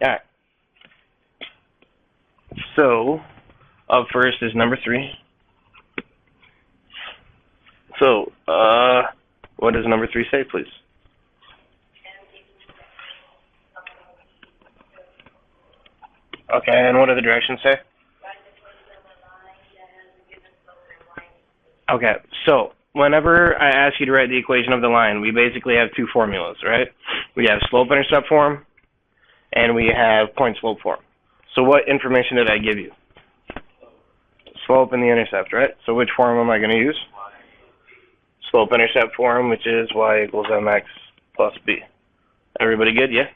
Alright. So, up first is number 3. So, what does number 3 say, please? Okay, and what do the directions say? Okay, so whenever I ask you to write the equation of the line, we basically have 2 formulas, right? We have slope-intercept form, and we have point-slope form. So what information did I give you? Slope and the intercept, right? So which form am I going to use? Slope-intercept form, which is y equals mx plus b. Everybody good, yeah?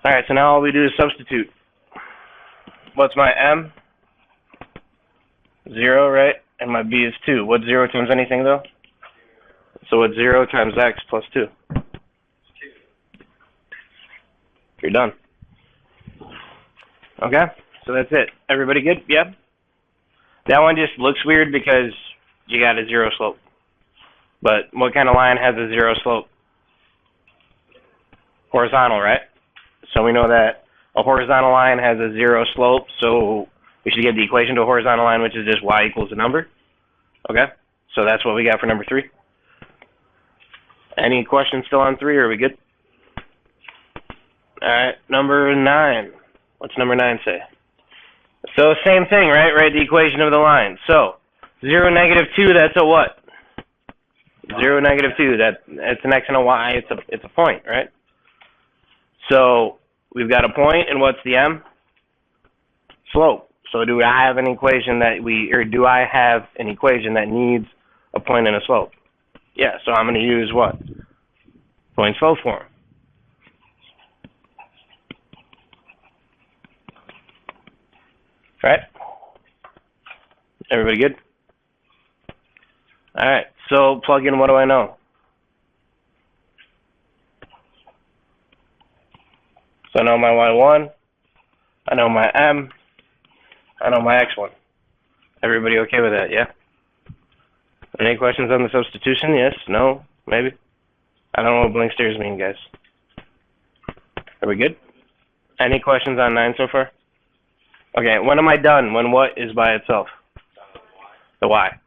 Alright, so now all we do is substitute. What's my m? 0, right? And my b is 2. What's 0 times anything, though? So what's 0 times x plus 2? You're done. Okay? So that's it. Everybody good? Yeah? That one just looks weird because you got a 0 slope. But what kind of line has a 0 slope? Horizontal, right? So we know that a horizontal line has a 0 slope, so we should get the equation to a horizontal line, which is just y equals a number. Okay? So that's what we got for number 3. Any questions still on 3, or are we good? Alright, number 9. What's number 9 say? So same thing, right? Write the equation of the line. So 0, negative 2, that's a what? 0, negative 2, it's an x and a y, it's a point, right? So we've got a point, and what's the m? Slope. So do I have an equation that needs a point and a slope? Yeah, so I'm going to use what? Point slope form. Right? Everybody good? Alright, so plug in, what do I know? So I know my y1, I know my m, I know my x1. Everybody okay with that, yeah? Any questions on the substitution? Yes? No? Maybe? I don't know what blank stares mean, guys. Are we good? Any questions on 9 so far? Okay, when am I done? When what is by itself? The y.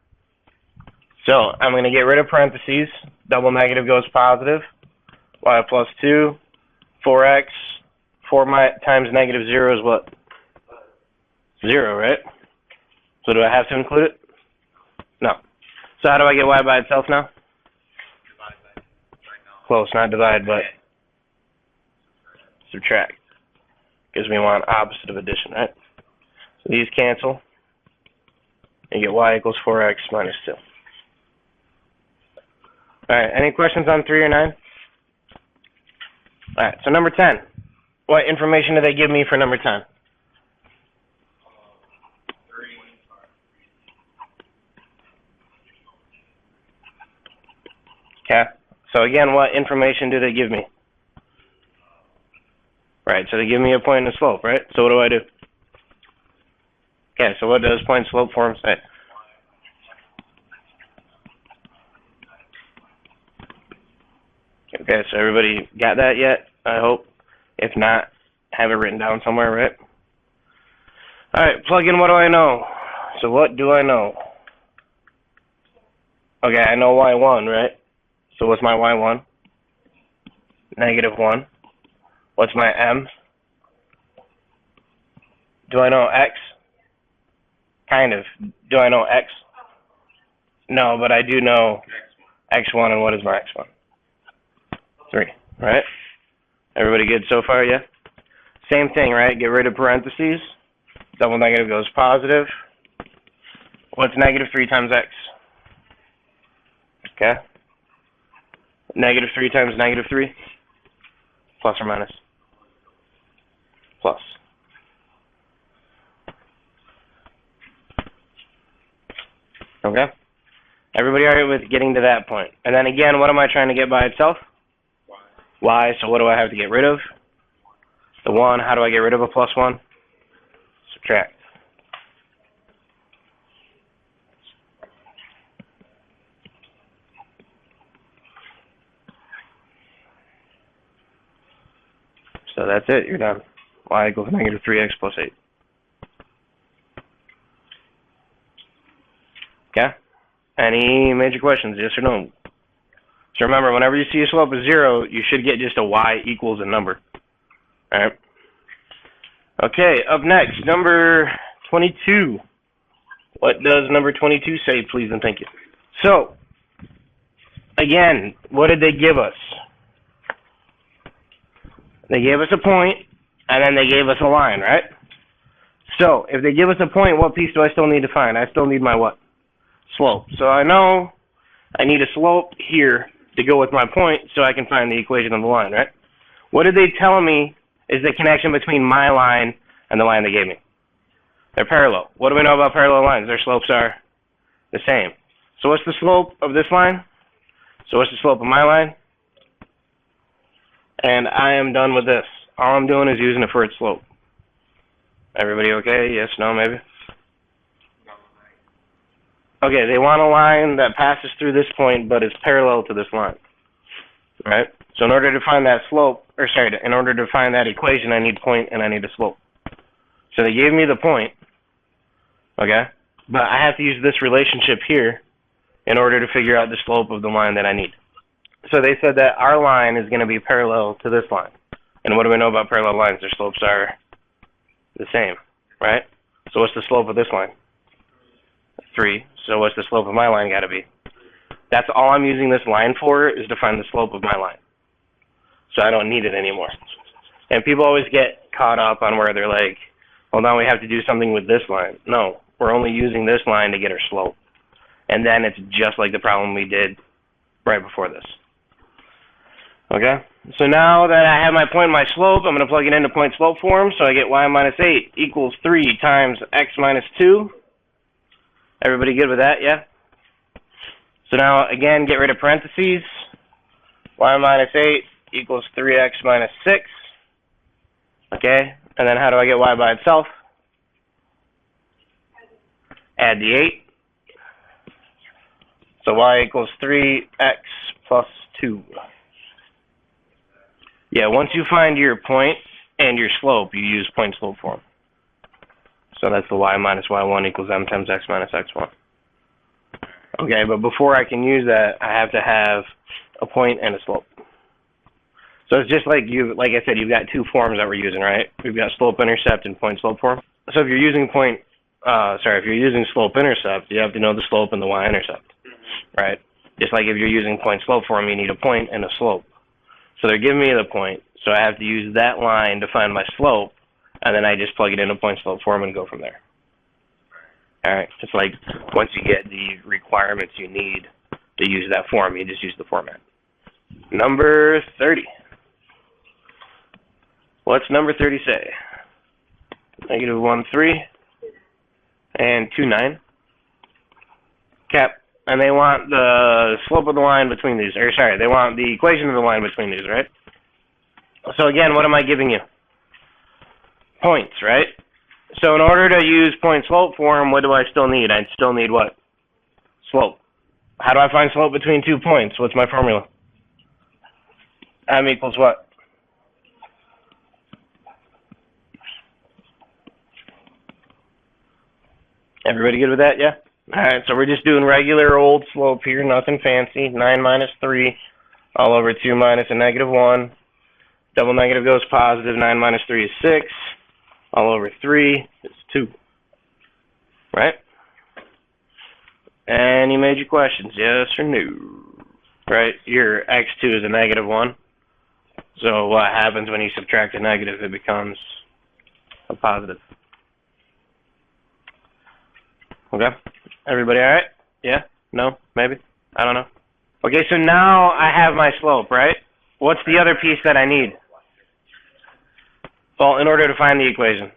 So I'm going to get rid of parentheses. Double negative goes positive. Y plus 2. 4x. 4 times negative 0 is what? 0, right? So do I have to include it? No. So how do I get y by itself now? Close, not divide, but subtract. Because we want opposite of addition, right? So these cancel. And you get y equals 4x minus 2. Alright, any questions on 3 or 9? Alright, so number 10. What information do they give me for number 10? Okay, so again, what information do they give me? Right, so they give me a point and a slope, right? So what do I do? Okay, so what does point slope form say? Okay, so everybody got that yet? I hope. If not, have it written down somewhere, right? Alright, plug in, what do I know? So what do I know? Okay, I know y1, right? So what's my y1? Negative 1. What's my m? Do I know x? Kind of. Do I know x? No, but I do know x1, and what is my x1? 3, right? Everybody good so far, yeah? Same thing, right? Get rid of parentheses. Double negative goes positive. What's negative 3 times x? Okay. Negative 3 times negative 3? Plus or minus? Plus. Okay? Everybody all right with getting to that point? And then again, what am I trying to get by itself? Y. So what do I have to get rid of? The 1. How do I get rid of a plus 1? Subtract. So that's it, you're done. Y equals negative 3x plus 8. Okay? Any major questions, yes or no? So remember, whenever you see a slope of 0, you should get just a y equals a number. Alright? Okay, up next, number 22. What does number 22 say, please and thank you? So, again, what did they give us? They gave us a point, and then they gave us a line, right? So, if they give us a point, what piece do I still need to find? I still need my what? Slope. So I know I need a slope here to go with my point so I can find the equation of the line, right? What did they tell me is the connection between my line and the line they gave me? They're parallel. What do we know about parallel lines? Their slopes are the same. So what's the slope of this line? So what's the slope of my line? And I am done with this. All I'm doing is using it for its slope. Everybody okay? Yes, no, maybe? Okay, they want a line that passes through this point but is parallel to this line. Right? So in order to find that slope, in order to find that equation, I need point and I need a slope. So they gave me the point, okay? But I have to use this relationship here in order to figure out the slope of the line that I need. So they said that our line is going to be parallel to this line. And what do we know about parallel lines? Their slopes are the same, right? So what's the slope of this line? 3. So what's the slope of my line got to be? That's all I'm using this line for, is to find the slope of my line. So I don't need it anymore. And people always get caught up on where they're like, well, now we have to do something with this line. No, we're only using this line to get our slope. And then it's just like the problem we did right before this. Okay? So now that I have my point and my slope, I'm going to plug it into point-slope form. So I get y minus 8 equals 3 times x minus 2. Everybody good with that, yeah? So now, again, get rid of parentheses. Y minus 8 equals 3x minus 6. Okay? And then how do I get y by itself? Add the 8. So y equals 3x plus 2. Yeah, once you find your point and your slope, you use point-slope form. So that's the y minus y1 equals m times x minus x1. Okay, but before I can use that, I have to have a point and a slope. So it's just like I said, you've got two forms that we're using, right? We've got slope-intercept and point-slope form. So if you're using if you're using slope-intercept, you have to know the slope and the y-intercept, right? Just like if you're using point-slope form, you need a point and a slope. So they're giving me the point, so I have to use that line to find my slope, and then I just plug it into point-slope form and go from there. All right, it's like once you get the requirements you need to use that form, you just use the format. Number 30. What's number 30 say? Negative 1, 3, and 2, 9. Cap. And they want the slope of the line between these. Or sorry, they want the equation of the line between these, right? So again, what am I giving you? Points, right? So in order to use point-slope form, what do I still need? I still need what? Slope. How do I find slope between 2 points? What's my formula? M equals what? Everybody good with that, yeah? Alright, so we're just doing regular old slope here, nothing fancy. 9 minus 3, all over 2 minus a negative 1. Double negative goes positive, 9 minus 3 is 6. All over 3 is 2. Right? Any major questions, yes or no? Right, your x2 is a negative 1. So what happens when you subtract a negative? It becomes a positive. Okay? Everybody all right? Yeah? No? Maybe? I don't know. Okay, so now I have my slope, right? What's the other piece that I need? Well, in order to find the equation,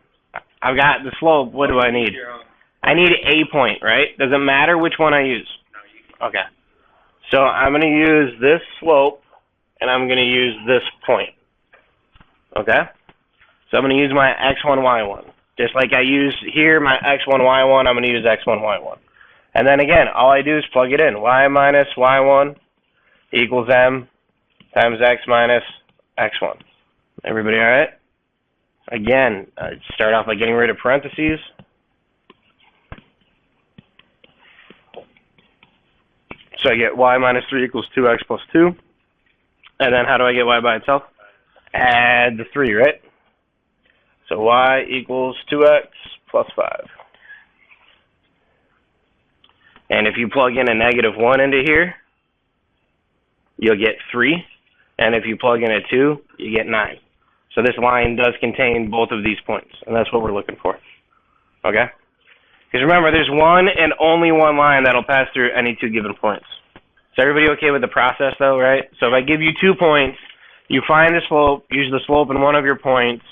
I've got the slope. What do I need? I need a point, right? Does it matter which one I use? Okay. So I'm going to use this slope, and I'm going to use this point. Okay? So I'm going to use my x1, y1. Just like I use here, my x1, y1, I'm going to use x1, y1. And then again, all I do is plug it in. Y minus y1 equals m times x minus x1. Everybody all right? Again, start off by getting rid of parentheses. So I get y minus 3 equals 2x plus 2. And then how do I get y by itself? Add the 3, right? So y equals 2x plus 5. And if you plug in a negative 1 into here, you'll get 3. And if you plug in a 2, you get 9. So this line does contain both of these points, and that's what we're looking for. Okay? Because remember, there's one and only one line that'll pass through any two given points. Is everybody okay with the process, though, right? So if I give you 2 points, you find the slope, use the slope in one of your points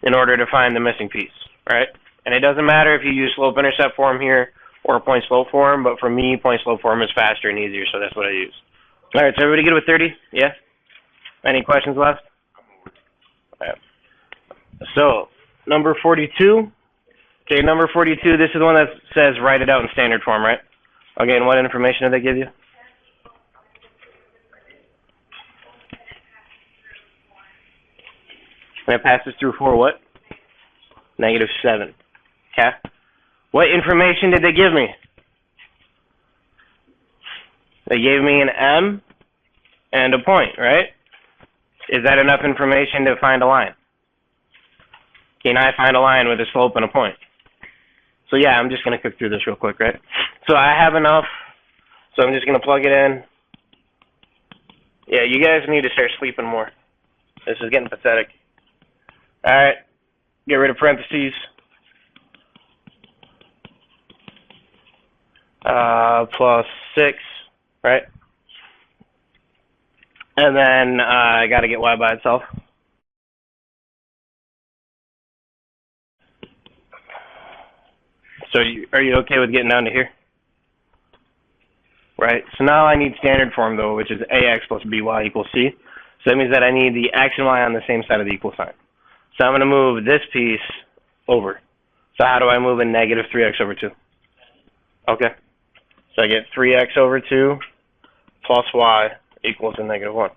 in order to find the missing piece, right? And it doesn't matter if you use slope-intercept form here or point-slope form, but for me, point-slope form is faster and easier, so that's what I use. All right, so everybody good with 30? Yeah? Any questions left? All right. So, number 42. Okay, number 42, this is the one that says write it out in standard form, right? Okay, and what information did they give you? And it passes through for what? -7. Okay? What information did they give me? They gave me an M and a point, right? Is that enough information to find a line? Can I find a line with a slope and a point? So yeah, I'm just going to cook through this real quick, right? So I have enough, so I'm just going to plug it in. Yeah, you guys need to start sleeping more. This is getting pathetic. All right, get rid of parentheses. Plus 6, right? And then I got to get y by itself. So are you okay with getting down to here? Right, so now I need standard form, though, which is ax plus by equals c. So that means that I need the x and y on the same side of the equal sign. So I'm going to move this piece over. So how do I move in -3x over 2? Okay. So I get 3x over 2 plus y equals a -1.